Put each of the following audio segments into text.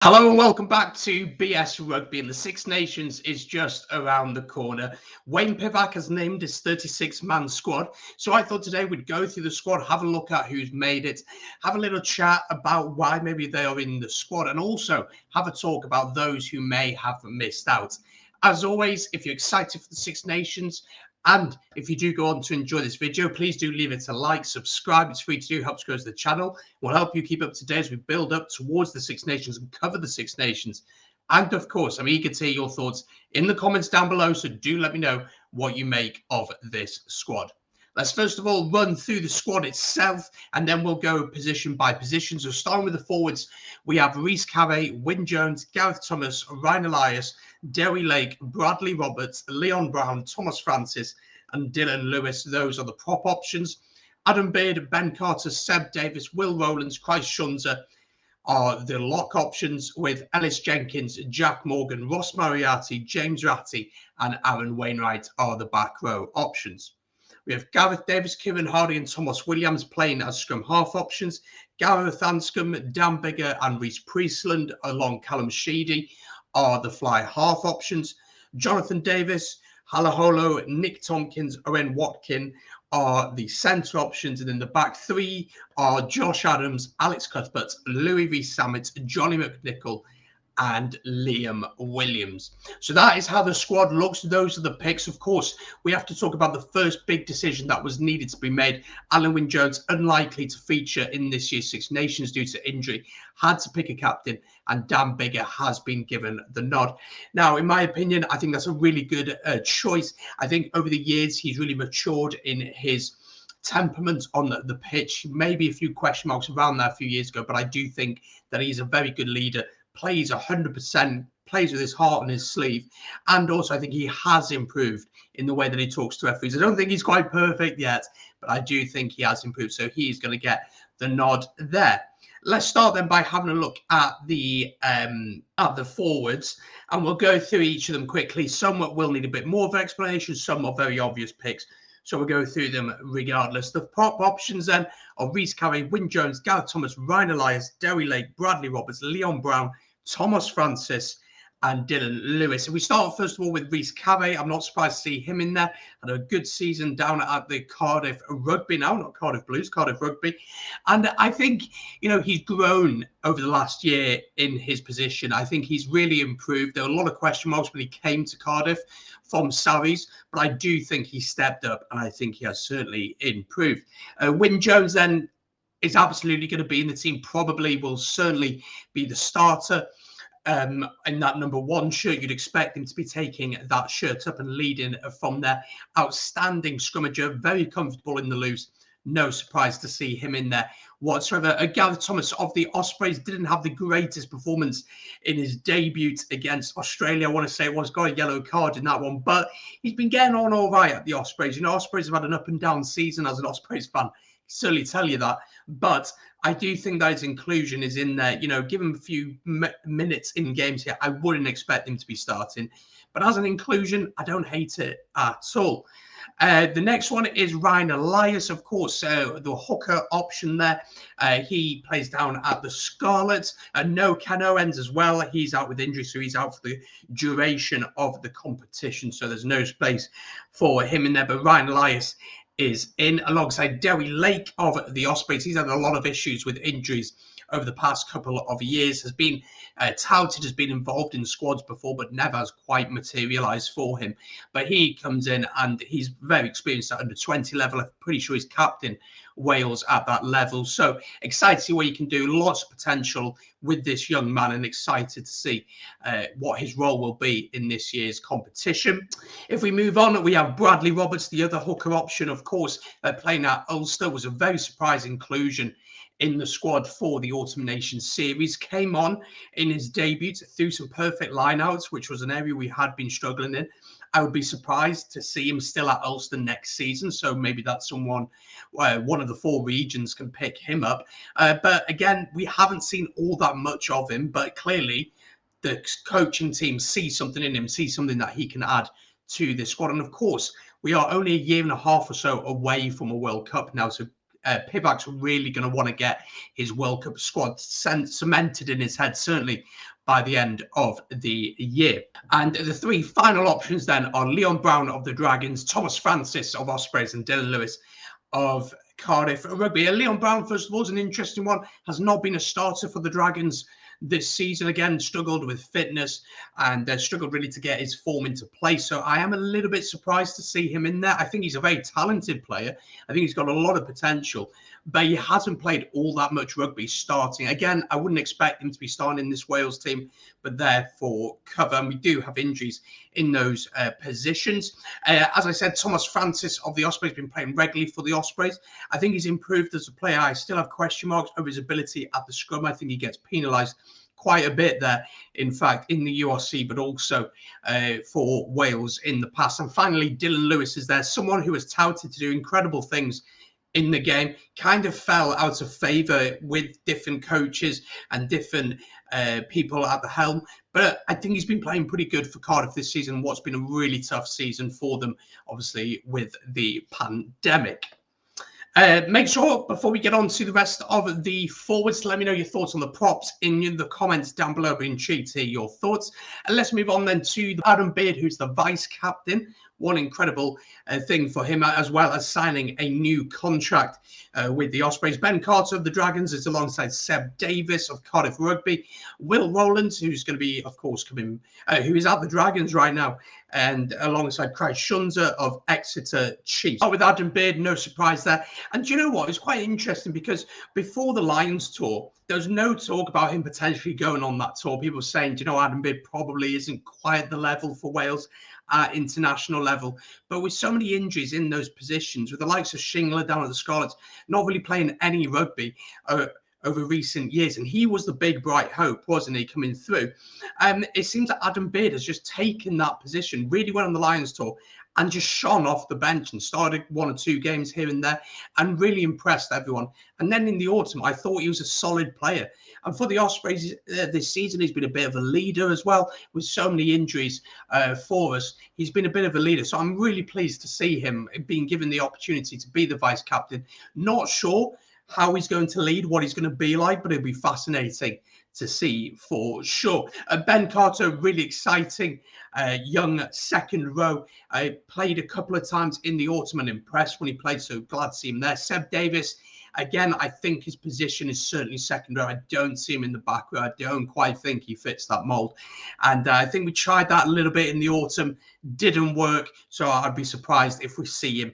Hello and welcome back to BS Rugby, and the Six Nations is just around the corner. Wayne Pivac has named his 36-man squad, so I thought today we'd go through the squad, have a look at who's made it, have a little chat about why maybe they are in the squad, and also have a talk about those who may have missed out. As always, if you're excited for the Six Nations, and if you do go on to enjoy this video, please do leave it a like, subscribe. It's free to do, helps grow the channel. Will help you keep up to date as we build up towards the Six Nations and cover the Six Nations. And of course, I'm eager to hear your thoughts in the comments down below. So do let me know what you make of this squad. Let's first of all run through the squad itself, and then we'll go position by position. So starting with the forwards, we have Rhys Carre, Wyn Jones, Gareth Thomas, Ryan Elias, Derry Lake, Bradley Roberts, Leon Brown, Thomas Francis, and Dylan Lewis. Those are the prop options. Adam Beard, Ben Carter, Seb Davis, Will Rowlands, Christ Shunza are the lock options, with Ellis Jenkins, Jack Morgan, Ross Moriarty, James Ratty, and Aaron Wainwright are the back row options. We have Gareth Davis, Kieran Hardy, and Thomas Williams playing as scrum half options. Gareth Anscombe, Dan Bigger, and Rhys Priestland, along Callum Sheedy, are the fly half options. Jonathan Davis, Halaholo, Nick Tompkins, Owen Watkin are the centre options. And in the back three are Josh Adams, Alex Cuthbert, Louis Rees-Zammit, Johnny McNichol, and Liam Williams. So that is how the squad looks. Those are the picks. Of course, we have to talk about the first big decision that was needed to be made. Alun Wyn Jones, unlikely to feature in this year's Six Nations due to injury, had to pick a captain, and Dan Bigger has been given the nod. Now, in my opinion, I think that's a really good choice. I think over the years, he's really matured in his temperament on the pitch. Maybe a few question marks around that a few years ago, but I do think that he's a very good leader. Plays 100%, plays with his heart on his sleeve. And also, I think he has improved in the way that he talks to referees. I don't think he's quite perfect yet, but I do think he has improved. So he's going to get the nod there. Let's start then by having a look at the forwards, and we'll go through each of them quickly. Some will need a bit more of an explanation, some are very obvious picks. So we'll go through them regardless. The prop options then are Rhys Carre, Wyn Jones, Gareth Thomas, Ryan Elias, Derry Lake, Bradley Roberts, Leon Brown, Thomas Francis, and Dylan Lewis. If we start first of all with Rhys Carre, I'm not surprised to see him in there. Had a good season down at the Cardiff Rugby now, not Cardiff Blues, Cardiff Rugby. And I think, he's grown over the last year in his position. I think he's really improved. There were a lot of question marks when he came to Cardiff from Sarries, but I do think he stepped up, and I think he has certainly improved. Wyn Jones then is absolutely going to be in the team, probably will certainly be the starter. In that number one shirt, you'd expect him to be taking that shirt up and leading from there. Outstanding scrummager, very comfortable in the loose. No surprise to see him in there whatsoever. Gareth Thomas of the Ospreys didn't have the greatest performance in his debut against Australia. I want to say it was, got a yellow card in that one, but he's been getting on all right at the Ospreys. Ospreys have had an up and down season. As an Ospreys fan, certainly tell you that, but I do think that his inclusion is in there. Give him a few minutes in games here. I wouldn't expect him to be starting, but as an inclusion, I don't hate it at all. The next one is Ryan Elias, of course, the hooker option there. He plays down at the Scarlets. No Ken Owens as well. He's out with injury, so he's out for the duration of the competition. So there's no space for him in there. But Ryan Elias is in alongside Derry Lake of the Ospreys. He's had a lot of issues with injuries over the past couple of years, has been touted, has been involved in squads before, but never has quite materialised for him. But he comes in and he's very experienced at under 20 level. I'm pretty sure he's captain Wales at that level. So excited to see what he can do. Lots of potential with this young man, and excited to see what his role will be in this year's competition. If we move on, we have Bradley Roberts, the other hooker option, of course, playing at Ulster. Was a very surprise inclusion in the squad for the Autumn Nations series. Came on in his debut through some perfect lineouts, which was an area we had been struggling in. I would be surprised to see him still at Ulster next season. So maybe that's someone, one of the four regions can pick him up. But again, we haven't seen all that much of him, but clearly the coaching team sees something in him, sees something that he can add to this squad. And of course, we are only a year and a half or so away from a World Cup now. So Pivac's really going to want to get his World Cup squad cemented in his head, certainly by the end of the year. And the three final options then are Leon Brown of the Dragons, Thomas Francis of Ospreys, and Dylan Lewis of Cardiff Rugby. Leon Brown, first of all, is an interesting one. Has not been a starter for the Dragons this season. Again, struggled with fitness and struggled really to get his form into place. So I am a little bit surprised to see him in there. I think he's a very talented player. I think he's got a lot of potential, but he hasn't played all that much rugby starting. Again, I wouldn't expect him to be starting in this Wales team, but therefore cover. And we do have injuries in those positions. As I said, Thomas Francis of the Ospreys has been playing regularly for the Ospreys. I think he's improved as a player. I still have question marks over his ability at the scrum. I think he gets penalised quite a bit there, in fact, in the URC, but also for Wales in the past. And finally, Dylan Lewis is there, someone who was touted to do incredible things in the game, kind of fell out of favour with different coaches and different people at the helm. But I think he's been playing pretty good for Cardiff this season, what's been a really tough season for them, obviously, with the pandemic. Make sure, before we get on to the rest of the forwards, let me know your thoughts on the props in the comments down below. I'd be intrigued to hear your thoughts. And let's move on then to Adam Beard, who's the vice captain. One incredible thing for him, as well as signing a new contract with the Ospreys. Ben Carter of the Dragons is alongside Seb Davis of Cardiff Rugby. Will Rowlands, who's going to be, of course, coming, who is at the Dragons right now, and alongside Christ Shunza of Exeter Chiefs. With Adam Beard, no surprise there. And do you know what? It's quite interesting because before the Lions tour, there was no talk about him potentially going on that tour. People were saying, do you know, Adam Beard probably isn't quite at the level for Wales at international level. But with so many injuries in those positions, with the likes of Shingler down at the Scarlets, not really playing any rugby over recent years, and he was the big bright hope, wasn't he, coming through? It seems that Adam Beard has just taken that position, really went on the Lions tour and just shone off the bench and started one or two games here and there and really impressed everyone. And then in the autumn, I thought he was a solid player. And for the Ospreys this season, he's been a bit of a leader as well. With so many injuries for us, he's been a bit of a leader. So I'm really pleased to see him being given the opportunity to be the vice captain. Not sure how he's going to lead, what he's going to be like, but it'll be fascinating to see for sure. Ben Carter, really exciting young second row. I played a couple of times in the autumn and impressed when he played, so glad to see him there. Seb Davis, again, I think his position is certainly second row. I don't see him in the back row. I don't quite think he fits that mould. And I think we tried that a little bit in the autumn. Didn't work. So I'd be surprised if we see him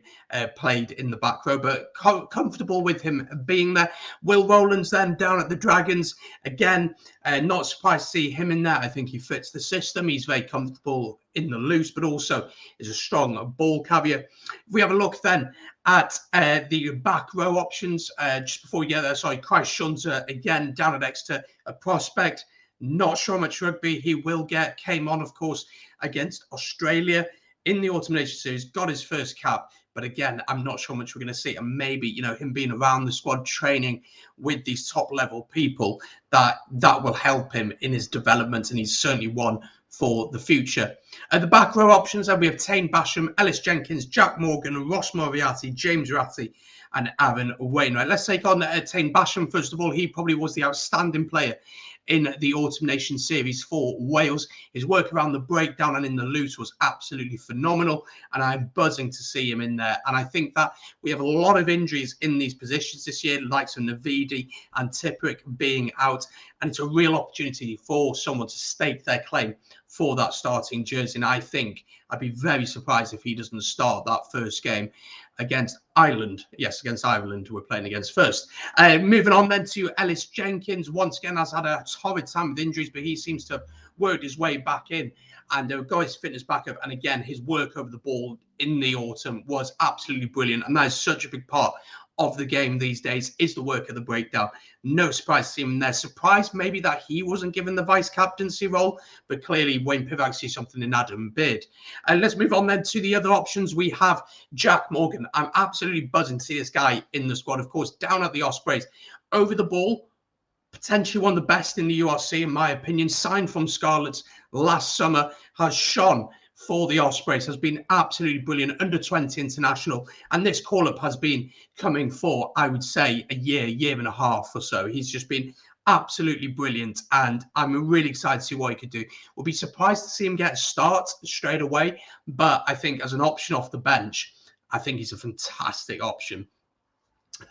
played in the back row. But comfortable with him being there. Will Rowlands then down at the Dragons. Again, not surprised to see him in there. I think he fits the system. He's very comfortable in the loose, but also is a strong ball carrier. If we have a look then at the back row options, just before we get there, sorry, Christ Shunza again down at Exeter, a prospect. Not sure how much rugby he will get. Came on, of course, against Australia in the Autumn Nations Series. Got his first cap. But again, I'm not sure how much we're going to see. And maybe, you know, him being around the squad, training with these top-level people, that will help him in his development. And he's certainly one for the future. The back row options, we have Tane Basham, Ellis Jenkins, Jack Morgan, Ross Moriarty, James Ratty, and Aaron Wainwright. Let's take on Tane Basham. First of all, he probably was the outstanding player in the Autumn Nation Series for Wales. His work around the breakdown and in the loose was absolutely phenomenal, and I'm buzzing to see him in there. And I think that we have a lot of injuries in these positions this year, like some Navidi and Tipperick being out, and it's a real opportunity for someone to stake their claim for that starting jersey. And I think I'd be very surprised if he doesn't start that first game against Ireland. Yes, against Ireland, we're playing against first. Moving on then to Ellis Jenkins. Once again, has had a horrid time with injuries, but he seems to have worked his way back in and got his fitness back up. And again, his work over the ball in the autumn was absolutely brilliant. And that is such a big part of the game these days, is the work of the breakdown. No surprise to see him there. Surprised maybe that he wasn't given the vice captaincy role, but clearly Wayne Pivac sees something in Adam Beard. And let's move on then to the other options. We have Jack Morgan. I'm absolutely buzzing to see this guy in the squad. Of course, down at the Ospreys, over the ball, potentially one of the best in the URC, in my opinion. Signed from Scarlets last summer, has shone for the Ospreys, has been absolutely brilliant, under 20 international. And this call-up has been coming for, I would say, a year and a half or so. He's just been absolutely brilliant, and I'm really excited to see what he could do. We'll be surprised to see him get a start straight away, but I think as an option off the bench, I think he's a fantastic option.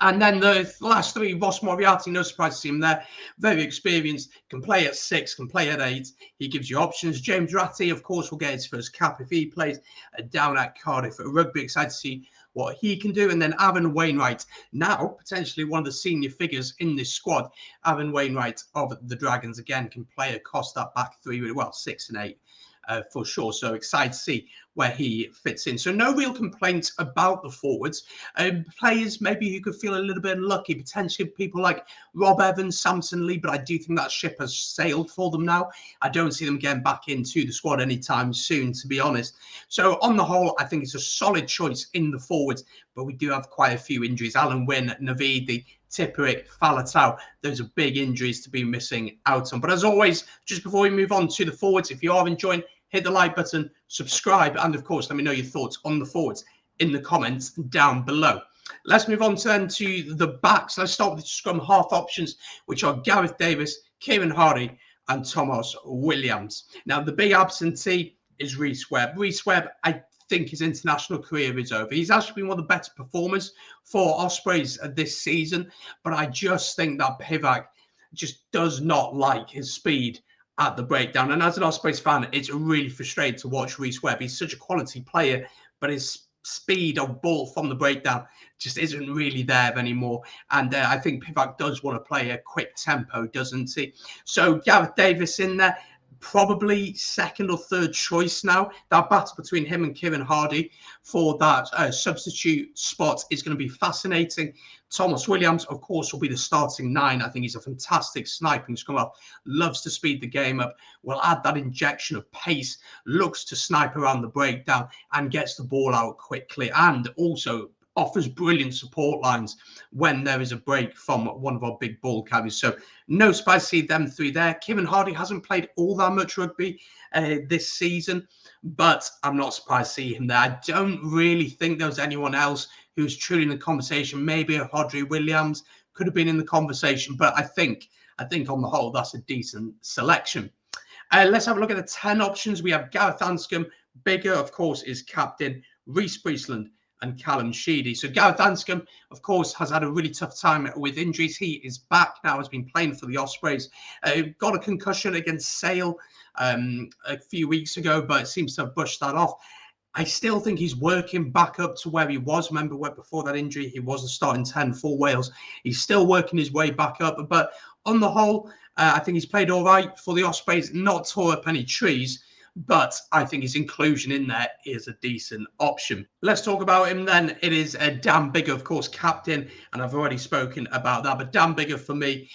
And then the last three, Ross Moriarty, no surprise to see him there. Very experienced, can play at 6, can play at 8. He gives you options. James Ratty, of course, will get his first cap if he plays down at Cardiff at Rugby. Excited to see what he can do. And then Aaron Wainwright, now potentially one of the senior figures in this squad. Aaron Wainwright of the Dragons, again, can play across that back three really well, 6 and 8. For sure. So excited to see where he fits in. So no real complaints about the forwards. Players maybe who could feel a little bit unlucky, potentially people like Rob Evans, Samson Lee, but I do think that ship has sailed for them now. I don't see them getting back into the squad anytime soon, to be honest. So on the whole, I think it's a solid choice in the forwards, but we do have quite a few injuries. Alan Wynne, Navidi, Tipperick, Falatau, those are big injuries to be missing out on. But as always, just before we move on to the forwards, if you are enjoying, hit the like button, subscribe, and of course, let me know your thoughts on the forwards in the comments down below. Let's move on then to the backs. Let's start with the scrum half options, which are Gareth Davis, Kieran Hardy, and Thomas Williams. Now, the big absentee is Rhys Webb. Rhys Webb, I think his international career is over. He's actually been one of the better performers for Ospreys this season, but I just think that Pivac just does not like his speed at the breakdown. And as an Ospreys fan, it's really frustrating to watch Rhys Webb. He's such a quality player, but his speed of ball from the breakdown just isn't really there anymore. And I think Pivac does want to play a quick tempo, doesn't he? So Gareth Davis in there, probably second or third choice now. That battle between him and Kieran Hardy for that substitute spot is going to be fascinating. Thomas Williams, of course, will be the starting 9. I think he's a fantastic sniping scrummer. Loves to speed the game up. Will add that injection of pace. Looks to snipe around the breakdown and gets the ball out quickly. And also offers brilliant support lines when there is a break from one of our big ball carriers. So no surprise to see them three there. Kieran Hardy hasn't played all that much rugby this season, but I'm not surprised to see him there. I don't really think there was anyone else who's truly in the conversation. Maybe a Hodri Williams could have been in the conversation, but I think on the whole, that's a decent selection. Let's have a look at the 10 options. We have Gareth Anscombe. Bigger, of course, is captain. Rhys Priestland and Callum Sheedy. So Gareth Anscombe, of course, has had a really tough time with injuries. He is back now, has been playing for the Ospreys. Got a concussion against Sale a few weeks ago, but it seems to have brushed that off. I still think he's working back up to where he was. Remember, before that injury, he wasn't starting 10 for Wales. He's still working his way back up. But on the whole, I think he's played all right for the Ospreys, not tore up any trees. But I think his inclusion in there is a decent option. Let's talk about him then. It is Dan Biggar, of course, captain, and I've already spoken about that. But Dan Biggar, for me,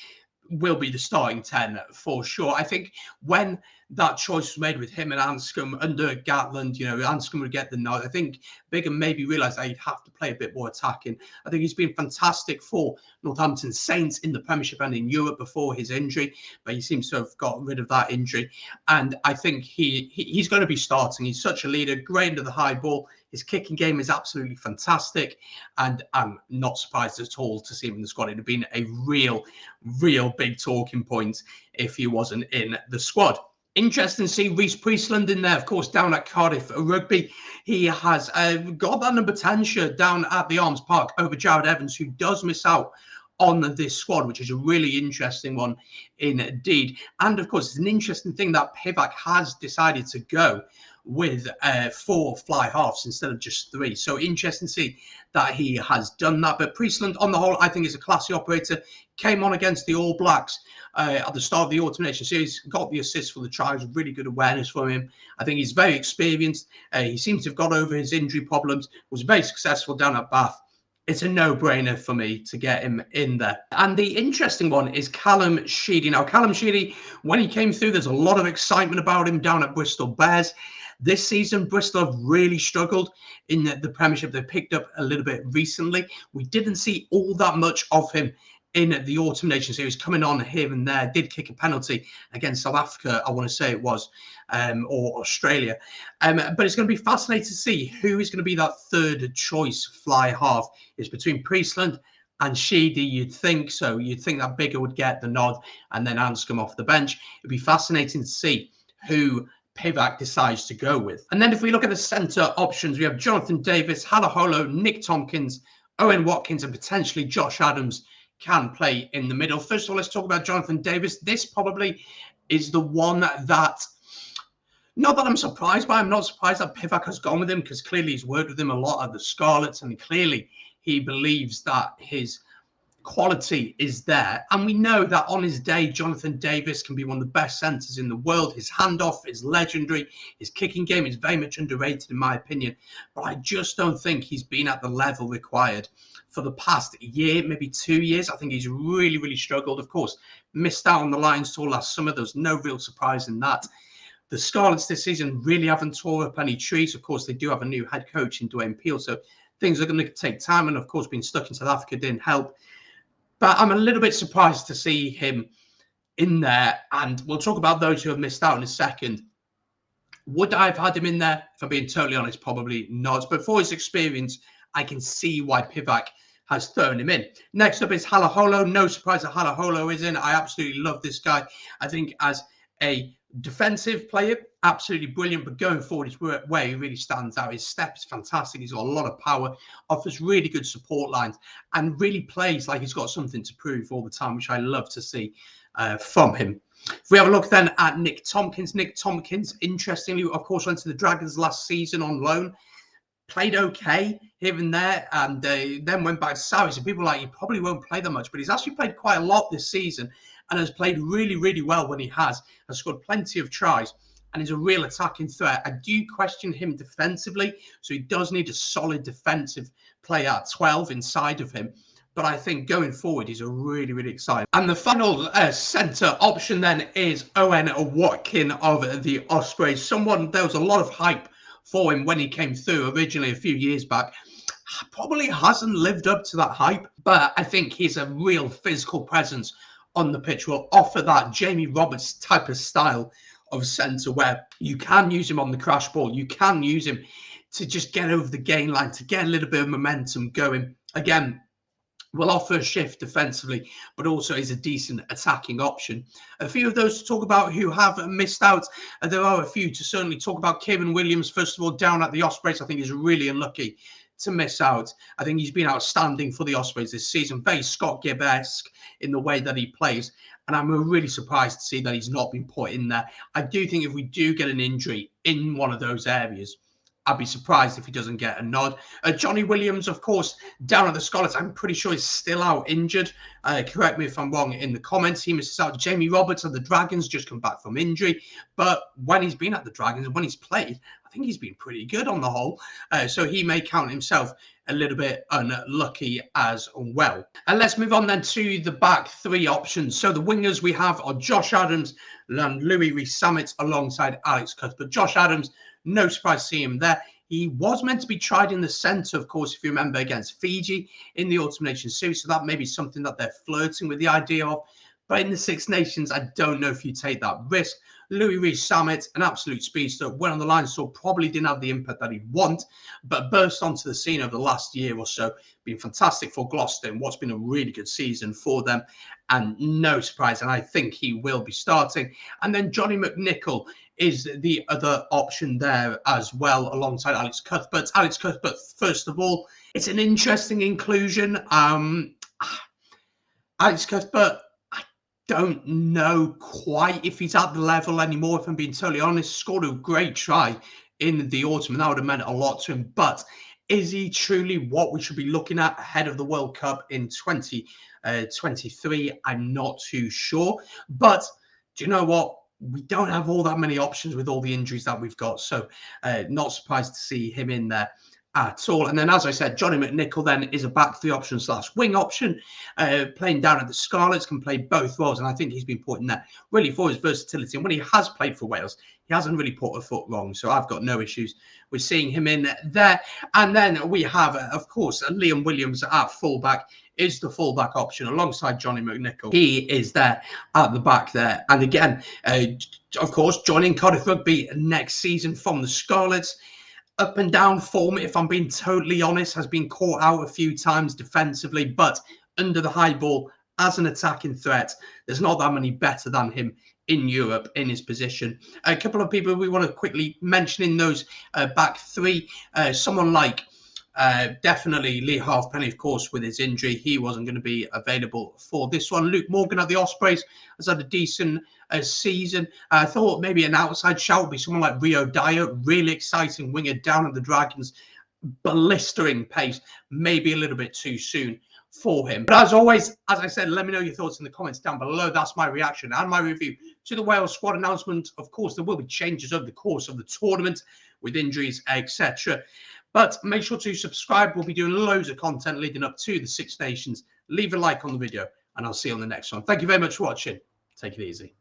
will be the starting 10 for sure. I think when that choice was made with him and Anscombe under Gatland, Anscombe would get the nod. I think Biggar maybe realised that he'd have to play a bit more attacking. I think he's been fantastic for Northampton Saints in the Premiership and in Europe before his injury, but he seems to have got rid of that injury. And I think he's going to be starting. He's such a leader, great into the high ball. His kicking game is absolutely fantastic, and I'm not surprised at all to see him in the squad. It would have been a real big talking point if he wasn't in the squad. Interesting to see Rhys Priestland in there, of course, down at Cardiff Rugby. He has got that number 10 shirt down at the Arms Park over Jared Evans, who does miss out on this squad, which is a really interesting one indeed. And of course, it's an interesting thing that Pivac has decided to go with 4 fly halves instead of just 3. So interesting to see that he has done that. But Priestland, on the whole, I think is a classy operator. Came on against the All Blacks at the start of the Autumn Nation Series, got the assist for the tries, really good awareness from him. I think he's very experienced. He seems to have got over his injury problems, was very successful down at Bath. It's a no-brainer for me to get him in there. And the interesting one is Callum Sheedy. Now, Callum Sheedy, when he came through, there's a lot of excitement about him down at Bristol Bears. This season, Bristol have really struggled in the Premiership. They picked up a little bit recently. We didn't see all that much of him in the Autumn Nation Series, coming on here and there, did kick a penalty against South Africa, I want to say it was, or Australia. But it's going to be fascinating to see who is going to be that third choice fly half. It's between Priestland and Sheedy, you'd think so. You'd think that Bigger would get the nod and then Anscombe off the bench. It'd be fascinating to see who Pivac decides to go with. And then if we look at the centre options, we have Jonathan Davis, Halaholo, Nick Tompkins, Owen Watkins, and potentially Josh Adams can play in the middle. First of all, let's talk about Jonathan Davis. This probably is the one that, not that I'm surprised by. I'm not surprised that Pivac has gone with him, because clearly he's worked with him a lot at the Scarlets, and clearly he believes that his quality is there. And we know that on his day, Jonathan Davis can be one of the best centres in the world. His handoff is legendary. His kicking game is very much underrated, in my opinion. But I just don't think he's been at the level required for the past year, maybe 2 years. I think he's really, really struggled. Of course, missed out on the Lions tour last summer. There's no real surprise in that. The Scarlets this season really haven't tore up any trees. Of course, they do have a new head coach in Dwayne Peel, so things are going to take time. And of course, being stuck in South Africa didn't help. But I'm a little bit surprised to see him in there. And we'll talk about those who have missed out in a second. Would I have had him in there? If I'm being totally honest, probably not. But for his experience, I can see why Pivac has thrown him in. Next up is Halaholo. No surprise that Halaholo is in. I absolutely love this guy. I think as a defensive player, absolutely brilliant, but going forward is where he really stands out. His step is fantastic. He's got a lot of power, offers really good support lines, and really plays like he's got something to prove all the time, which I love to see from him. If we have a look then at Nick Tompkins, interestingly, of course, went to the Dragons last season on loan. Played okay here and there, and then went back to Saudi. So people are like, he probably won't play that much, but he's actually played quite a lot this season and has played really, really well when he has scored plenty of tries, and is a real attacking threat. I do question him defensively, so he does need a solid defensive player at 12 inside of him. But I think going forward, he's a really, really exciting. And the final centre option then is Owen Watkin of the Ospreys. Someone, there was a lot of hype for him when he came through originally a few years back. Probably hasn't lived up to that hype, but I think he's a real physical presence on the pitch, will offer that Jamie Roberts type of style of centre where you can use him on the crash ball. You can use him to just get over the gain line, to get a little bit of momentum going. Again, will offer a shift defensively, but also is a decent attacking option. A few of those to talk about who have missed out. There are a few to certainly talk about. Kieran Williams, first of all, down at the Ospreys, I think is really unlucky to miss out. I think he's been outstanding for the Ospreys this season, very Scott Gibb-esque in the way that he plays. And I'm really surprised to see that he's not been put in there. I do think if we do get an injury in one of those areas, I'd be surprised if he doesn't get a nod. Johnny Williams, of course, down at the Scarlets, I'm pretty sure he's still out injured. Correct me if I'm wrong in the comments. He misses out. Jamie Roberts of the Dragons just come back from injury. But when he's been at the Dragons and when he's played, I think he's been pretty good on the whole. So he may count himself a little bit unlucky as well. And let's move on then to the back three options. So the wingers we have are Josh Adams and Louis Rees-Zammit alongside Alex Cuthbert. Josh Adams, no surprise to see him there. He was meant to be tried in the centre, of course, if you remember, against Fiji in the Autumn Nations Series. So that may be something that they're flirting with the idea of. But in the Six Nations, I don't know if you take that risk. Louis Rees-Zammit, an absolute speedster, went on the line, so probably didn't have the impact that he'd want, but burst onto the scene over the last year or so. Been fantastic for Gloucester in what's been a really good season for them, and no surprise, and I think he will be starting. And then Johnny McNichol is the other option there as well, alongside Alex Cuthbert. Alex Cuthbert, first of all, it's an interesting inclusion. Alex Cuthbert, don't know quite if he's at the level anymore, if I'm being totally honest. Scored a great try in the autumn, and that would have meant a lot to him. But is he truly what we should be looking at ahead of the World Cup in 2023? I'm not too sure. But do you know what? We don't have all that many options with all the injuries that we've got. So not surprised to see him in there at all. And then, as I said, Johnny McNichol then is a back three option / wing option, playing down at the Scarlets, can play both roles, and I think he's been put in there really for his versatility. And when he has played for Wales, he hasn't really put a foot wrong, so I've got no issues with seeing him in there. And then we have, of course, Liam Williams at fullback is the fullback option alongside Johnny McNichol. He is there at the back there. And again, of course, joining Cardiff Rugby next season from the Scarlets. Up and down form, if I'm being totally honest, has been caught out a few times defensively, but under the high ball as an attacking threat, there's not that many better than him in Europe in his position. A couple of people we want to quickly mention in those back three, someone like definitely Lee Halfpenny, of course, with his injury. He wasn't going to be available for this one. Luke Morgan at the Ospreys has had a decent season. I thought maybe an outside shout would be someone like Rio Dyer, really exciting winger down at the Dragons, blistering pace, maybe a little bit too soon for him. But as always, as I said, let me know your thoughts in the comments down below. That's my reaction and my review to the Wales squad announcement. Of course, there will be changes over the course of the tournament with injuries, etc. But make sure to subscribe. We'll be doing loads of content leading up to the Six Nations. Leave a like on the video, and I'll see you on the next one. Thank you very much for watching. Take it easy.